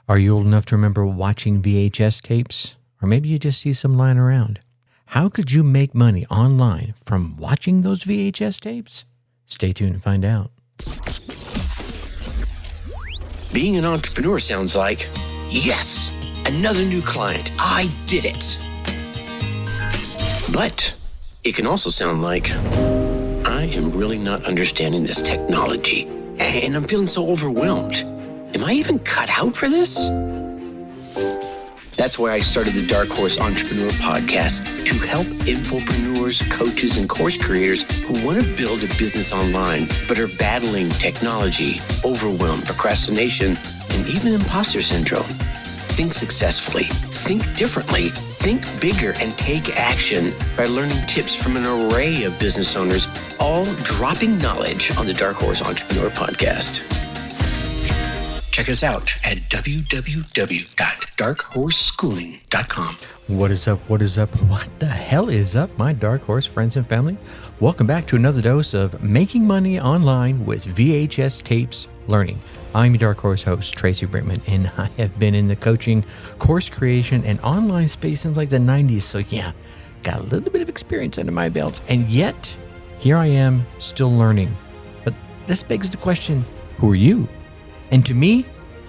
Are you old enough to remember watching VHS tapes? Or maybe you just see some lying around. How could you make money online from watching those VHS tapes? Stay tuned and find out. Being an entrepreneur sounds like, yes, another new client. I did it. But it can also sound like, I am really not understanding this technology, and I'm feeling so overwhelmed. Am I even cut out for this? That's why I started the Dark Horse Entrepreneur Podcast, to help infopreneurs, coaches, and course creators who want to build a business online but are battling technology, overwhelm, procrastination, and even imposter syndrome. Think successfully, think differently, think bigger, and take action by learning tips from an array of business owners, all dropping knowledge on the Dark Horse Entrepreneur Podcast. Check us out at www.darkhorseschooling.com. What is up? What is up? What the hell is up, my Dark Horse friends and family? Welcome back to another dose of Making Money Online with VHS Tapes Learning. I'm your Dark Horse host, Tracy Brinkmann, and I have been in the coaching, course creation, and online space since like the 90s. So yeah, got a little bit of experience under my belt. And yet, here I am still learning. But this begs the question, who are you? And to me,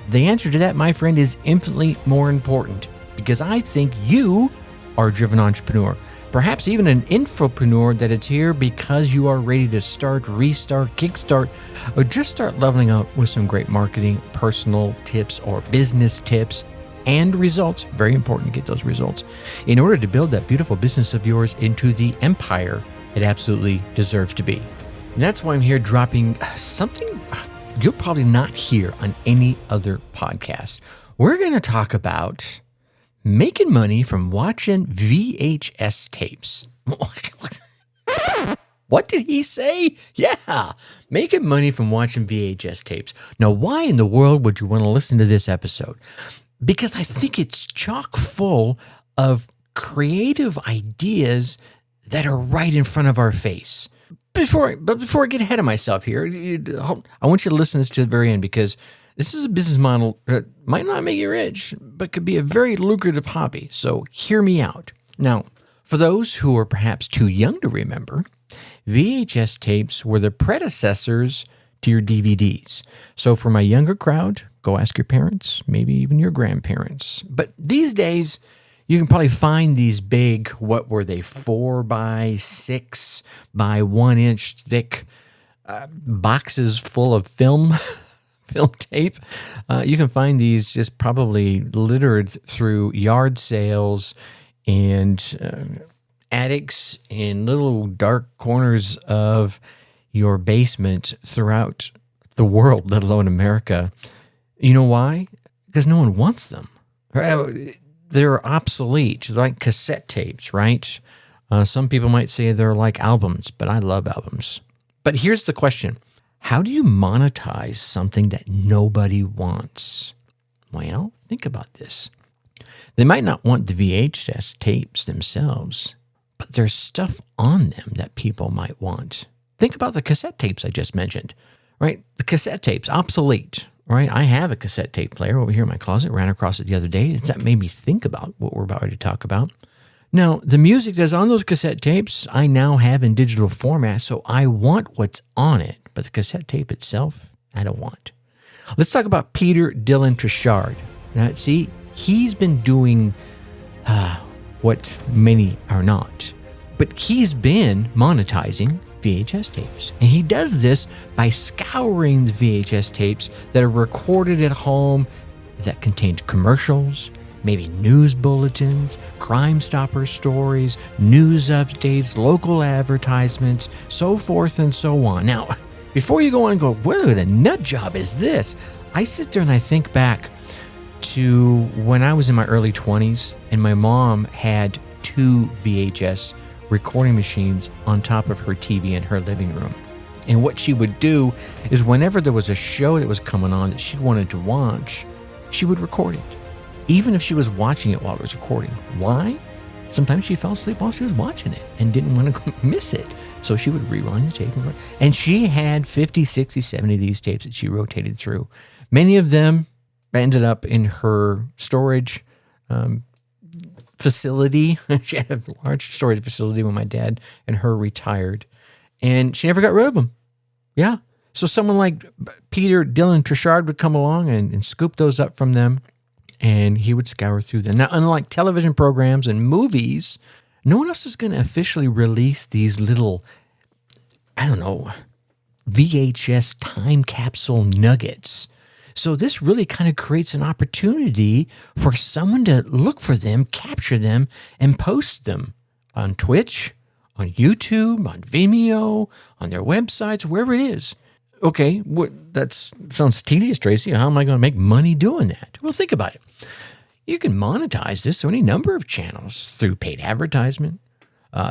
the answer to that, my friend, is infinitely more important, because I think you are a driven entrepreneur, perhaps even an infopreneur that is here because you are ready to start, restart, kickstart, or just start leveling up with some great marketing, personal tips, or business tips and results. Very important to get those results in order to build that beautiful business of yours into the empire it absolutely deserves to be. And that's why I'm here dropping something you'll probably not hear on any other podcast. We're going to talk about making money from watching VHS tapes. What did he say? Yeah, making money from watching VHS tapes. Now, why in the world would you want to listen to this episode? Because I think it's chock full of creative ideas that are right in front of our face. Before I get ahead of myself here, I want you to listen to this to the very end, because this is a business model that might not make you rich, but could be a very lucrative hobby. So hear me out. Now, for those who are perhaps too young to remember, VHS tapes were the predecessors to your DVDs. So for my younger crowd, go ask your parents, maybe even your grandparents. But these days, you can probably find these big, what were they, 4 by 6 by 1 inch thick boxes full of film tape. You can find these just probably littered through yard sales and attics in little dark corners of your basement throughout the world, let alone America. You know why? Because no one wants them. They're obsolete. They're like cassette tapes, right? Some people might say they're like albums, but I love albums. But here's the question. How do you monetize something that nobody wants? Well, think about this. They might not want the VHS tapes themselves, but there's stuff on them that people might want. Think about the cassette tapes I just mentioned, right? The cassette tapes, obsolete. Right, I have a cassette tape player over here in my closet. Ran across it the other day. That made me think about what we're about to talk about. Now, the music that's on those cassette tapes, I now have in digital format, so I want what's on it. But the cassette tape itself, I don't want. Let's talk about Peter Dylan Trishard. Now, see, he's been doing what many are not. But he's been monetizing VHS tapes. And he does this by scouring the VHS tapes that are recorded at home that contained commercials, maybe news bulletins, Crime Stopper stories, news updates, local advertisements, so forth and so on. Now, before you go on and go, what a nut job is this? I sit there and I think back to when I was in my early 20s and my mom had 2 VHS recording machines on top of her TV in her living room. And what she would do is whenever there was a show that was coming on that she wanted to watch, she would record it, even if she was watching it while it was recording. Why? Sometimes she fell asleep while she was watching it and didn't want to miss it. So she would rewind the tape. And she had 50, 60, 70 of these tapes that she rotated through. Many of them ended up in her storage facility. She had a large storage facility when my dad and her retired, and she never got rid of them. Yeah. So someone like Peter Dylan Trishard would come along and scoop those up from them, and he would scour through them. Now, unlike television programs and movies, no one else is going to officially release these little, I don't know, VHS time capsule nuggets. So this really kind of creates an opportunity for someone to look for them, capture them, and post them on Twitch, on YouTube, on Vimeo, on their websites, wherever it is. Okay, that sounds tedious, Tracy. How am I going to make money doing that? Well, think about it. You can monetize this through any number of channels, through paid advertisement,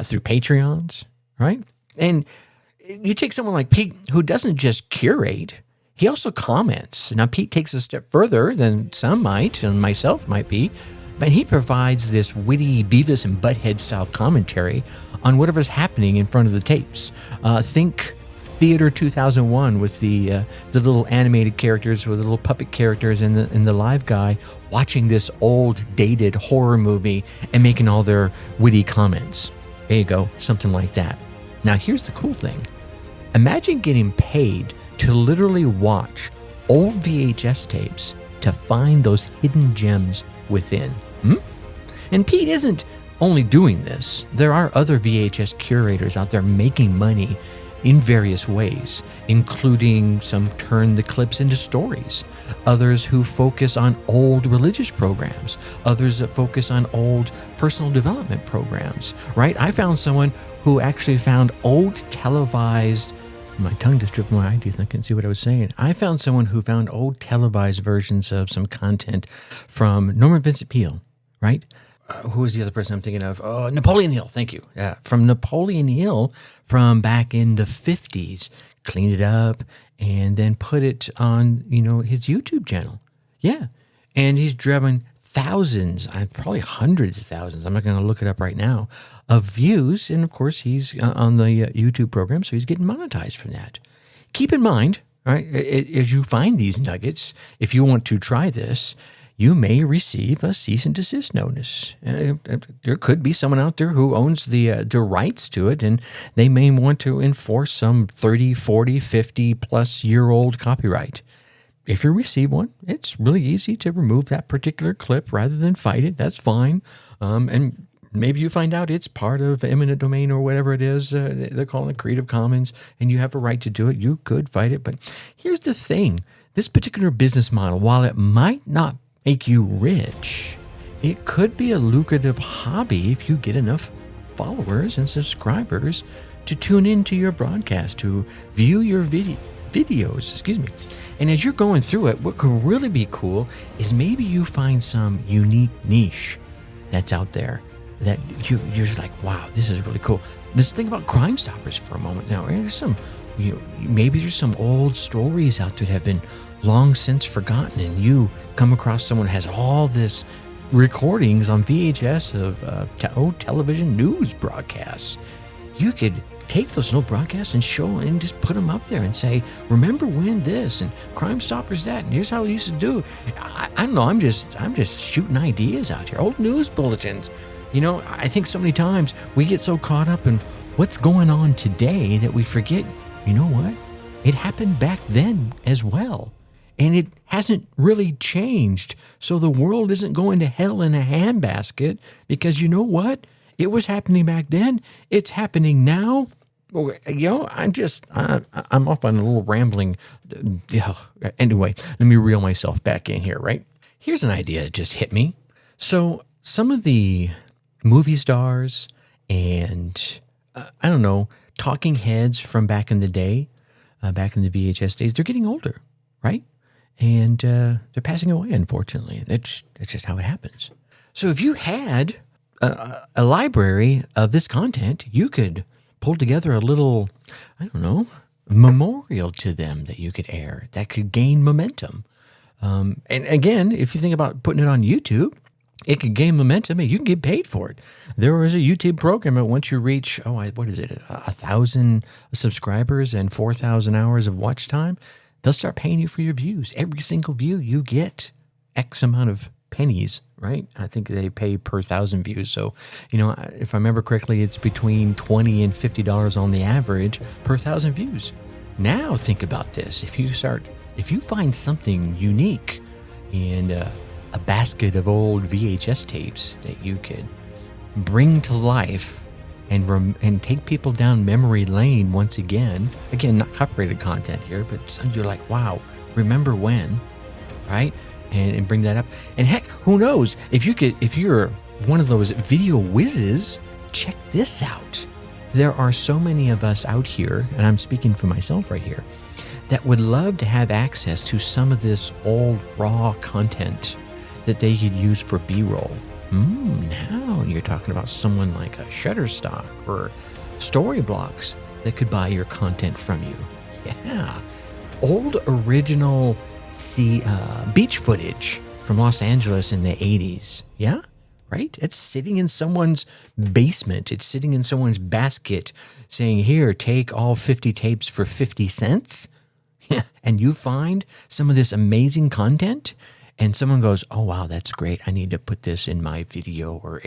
through Patreons, right? And you take someone like Pete, who doesn't just curate, he also comments. Now, Pete takes a step further than some might, and myself might be, but he provides this witty Beavis and Butthead style commentary on whatever's happening in front of the tapes. Think Theater 2001 with the little animated characters, with the little puppet characters, and the live guy watching this old, dated horror movie and making all their witty comments. There you go, something like that. Now, here's the cool thing. Imagine getting paid to literally watch old VHS tapes to find those hidden gems within. And Pete isn't only doing this. There are other VHS curators out there making money in various ways, including some turn the clips into stories, others who focus on old religious programs, others that focus on old personal development programs, right? I found someone who actually found old televised, my tongue just tripped my ideas and I couldn't see what I was saying. I found someone who found old televised versions of some content from Norman Vincent Peale, right? Who was the other person I'm thinking of? Oh, Napoleon Hill. Thank you. Yeah, from Napoleon Hill from back in the 50s, cleaned it up and then put it on, his YouTube channel. Yeah. And he's driven thousands, probably hundreds of thousands, I'm not going to look it up right now, of views. And of course, he's on the YouTube program, so he's getting monetized from that. Keep in mind, right, as you find these nuggets, if you want to try this, you may receive a cease and desist notice. There could be someone out there who owns the rights to it, and they may want to enforce some 30, 40, 50 plus year old copyright. If you receive one, it's really easy to remove that particular clip rather than fight it. That's fine. And maybe you find out it's part of eminent domain or whatever it is. They're calling it Creative Commons, and you have a right to do it. You could fight it. But here's the thing. This particular business model, while it might not make you rich, it could be a lucrative hobby if you get enough followers and subscribers to tune into your broadcast, to view your videos. And as you're going through it, what could really be cool is maybe you find some unique niche that's out there that you're just like, wow, this is really cool. Let's think about Crime Stoppers for a moment. Now, maybe there's some old stories out there that have been long since forgotten, and you come across someone who has all this recordings on VHS of old television news broadcasts. You could take those old broadcasts and show and just put them up there and say, remember when this, and Crime Stoppers that, and here's how we used to do it. I don't know, I'm just shooting ideas out here. Old news bulletins. I think so many times we get so caught up in what's going on today that we forget, you know what? It happened back then as well. And it hasn't really changed. So the world isn't going to hell in a handbasket because you know what? It was happening back then. It's happening now. I'm off on a little rambling. Anyway, let me reel myself back in here, right? Here's an idea that just hit me. So some of the movie stars and, talking heads from back in the day, back in the VHS days, they're getting older, right? And they're passing away, unfortunately. That's just how it happens. So if you had a library of this content, you could pull together a little, memorial to them that you could air that could gain momentum. And again, if you think about putting it on YouTube, it could gain momentum and you can get paid for it. There is a YouTube program that once you reach, 1,000 subscribers and 4,000 hours of watch time, they'll start paying you for your views. Every single view you get X amount of pennies, right? I think they pay per 1,000 views. So, if I remember correctly, it's between $20 and $50 on the average per 1,000 views. Now think about this. If you find something unique in a basket of old VHS tapes that you could bring to life and take people down memory lane once again, not copyrighted content here, but you're like, wow, remember when, right? And bring that up. And heck, who knows, if you're one of those video whizzes, check this out. There are so many of us out here, and I'm speaking for myself right here, that would love to have access to some of this old raw content that they could use for B-roll. Now you're talking about someone like a Shutterstock or Storyblocks that could buy your content from you. Yeah. Old original beach footage from Los Angeles in the 80s. Yeah, right? It's sitting in someone's basement. It's sitting in someone's basket saying, here, take all 50 tapes for 50 cents. Yeah. And you find some of this amazing content and someone goes, oh, wow, that's great. I need to put this in my video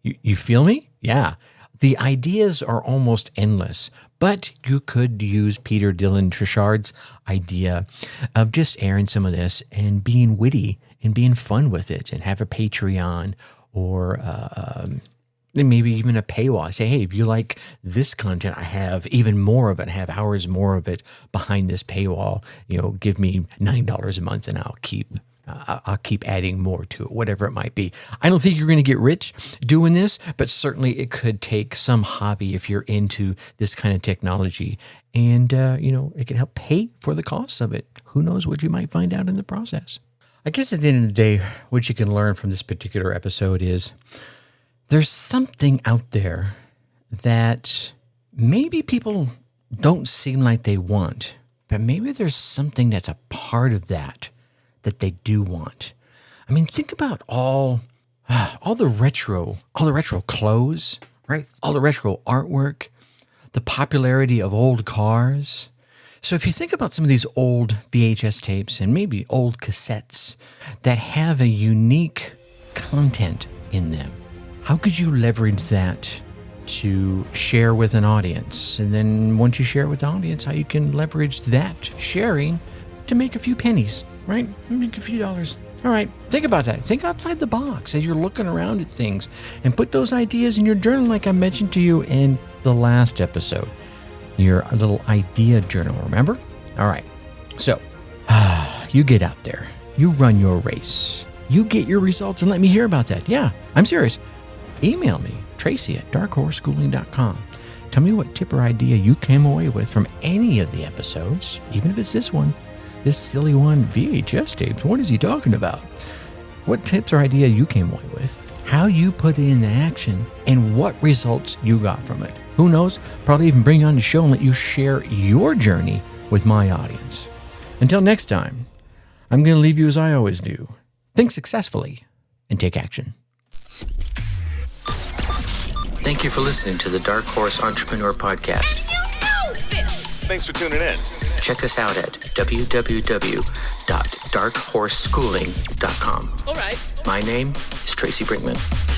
you feel me? Yeah. The ideas are almost endless, but you could use Peter Dillon Trishard's idea of just airing some of this and being witty and being fun with it and have a Patreon or maybe even a paywall. Say, hey, if you like this content, I have even more of it, I have hours more of it behind this paywall. Give me $9 a month and I'll keep adding more to it, whatever it might be. I don't think you're going to get rich doing this, but certainly it could take some hobby if you're into this kind of technology. And, it can help pay for the costs of it. Who knows what you might find out in the process. I guess at the end of the day, what you can learn from this particular episode is there's something out there that maybe people don't seem like they want, but maybe there's something that's a part of that they do want. I mean, think about all the retro clothes, right? All the retro artwork, the popularity of old cars. So if you think about some of these old VHS tapes and maybe old cassettes that have a unique content in them, how could you leverage that to share with an audience? And then once you share with the audience, how you can leverage that sharing to make a few pennies, right? Make a few dollars. All right, think about that. Think outside the box as you're looking around at things and put those ideas in your journal like I mentioned to you in the last episode. Your little idea journal, remember? All right, so you get out there. You run your race. You get your results and let me hear about that. Yeah, I'm serious. Email me, Tracy at darkhorseschooling.com. Tell me what tip or idea you came away with from any of the episodes, even if it's this one. This silly one, VHS tapes, what is he talking about? What tips or idea you came away with, how you put it into action, and what results you got from it. Who knows? Probably even bring you on the show and let you share your journey with my audience. Until next time, I'm going to leave you as I always do. Think successfully and take action. Thank you for listening to the Dark Horse Entrepreneur Podcast. Thanks for tuning in. Check us out at www.darkhorseschooling.com. All right. My name is Tracy Brinkmann.